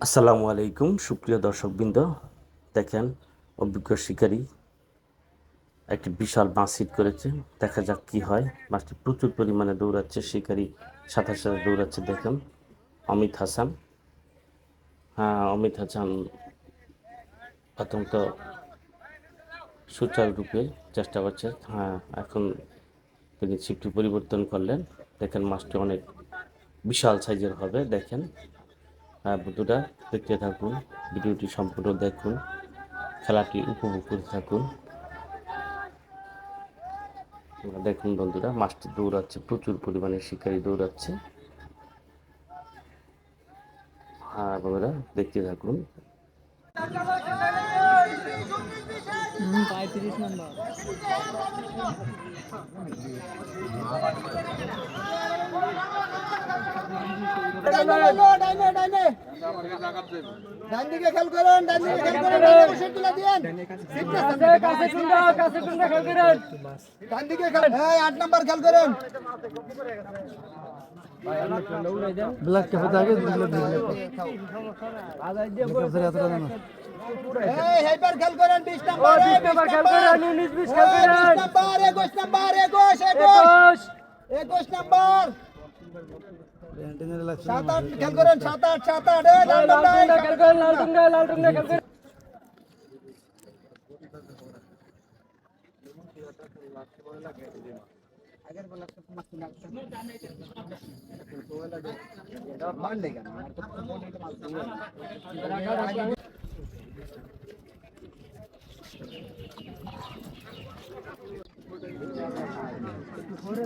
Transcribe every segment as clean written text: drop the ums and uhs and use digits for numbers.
আসসালামু আলাইকুম সুপ্রিয় দর্শকবৃন্দ। দেখেন, অভিজ্ঞ শিকারী একটি বিশাল মাছ হিট করেছে। দেখা যাক কি হয়। মাছটি প্রচুর পরিমাণে দৌড়াচ্ছে, শিকারী সাথে সাথে দৌড়াচ্ছে। দেখেন অমিত হাসান, হ্যাঁ অমিত হাসান অত্যন্ত সুচারুরূপে চেষ্টা করছে। হ্যাঁ, এখন তিনি ছিপটি পরিবর্তন করলেন। দেখেন মাছটি অনেক বিশাল সাইজের হবে। দেখেন, হ্যাঁ বন্ধুরা দেখতে থাকুন, ভিডিওটি সম্পূর্ণ দেখুন, খেলাটি উপভোগ করতে থাকুন। দেখুন বন্ধুরা, মাছটি দৌড়াচ্ছে, প্রচুর পরিমাণে শিকারী দৌড়াচ্ছে। হ্যাঁ বন্ধুরা দেখতে থাকুন। 35 নম্বর ডান দিকে খেল করেন, ডান দিকে খেল করেন, ডান দিকে তুলে দিয়েন, কাছে টুন্ডা খেল করেন, ডান দিকে খেল, এই 8 নাম্বার খেল করেন। ব্লক কে পতা আগে ব্লক দিলে আজ আইডিয়া করে এতটা জানো। এই হেপার খেল করেন 20 নাম্বার, 20 নাম্বার খেল করেন, 19 20 খেল করেন, 20 নাম্বার 21 নাম্বার 21 নাম্বার 7-8 খেল করেন, 7-8 এই লাল টুঙ্গা খেল করেন, লাল টুঙ্গা খেল করেন। আগের বলা তো মাছ না এটা মান দেगा আমার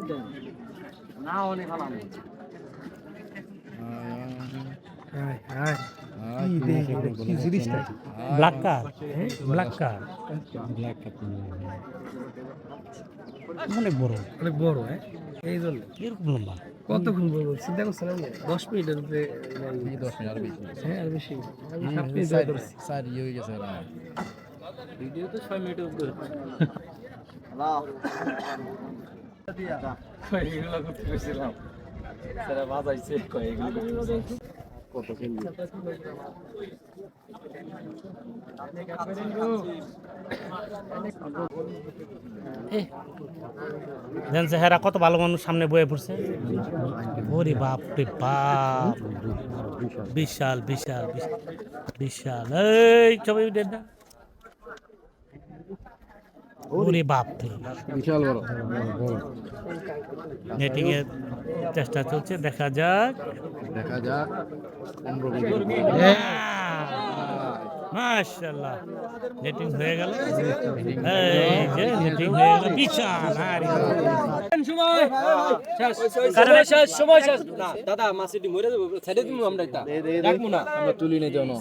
তো না অনেক ভালো অনেক বড়, অনেক বড়। হ্যাঁ এই জন্য এরকম লম্বা। কতক্ষণ বলবো চিন্তা করছিলাম 10 মিনিটের উপরে। 10 মিনিট আর বেশি। হ্যাঁ আর বেশি আমি 7 মিনিট ধরে স্যার ইয়ে হয়ে গেছে ভিডিও তো 6 মিনিটের উপরে। এগুলো করতে গেছিলাম স্যার বাজাইছে এগুলো কত খেলবি জানছে হেরা কত ভালো মানুষ সামনে বয়ে পড়ছে। ওরে বাপ রে বাপ, বিশাল বিশাল বিশাল। এই ছবি দেন না। ওরে বাপ রে, বিশাল বড়। নেটিং এর চেষ্টা চলছে, দেখা যাক। 15 মাশাআল্লাহ, নেটিং হয়ে গেল। এই যে নেটিং হয়ে গেল, বিশাল। সময় শেষ না দাদা, মাছটি মরে যাবে ছেড়ে দিমু আমরা, এটা রাখবো না, আমরা তুলি নেই জানো।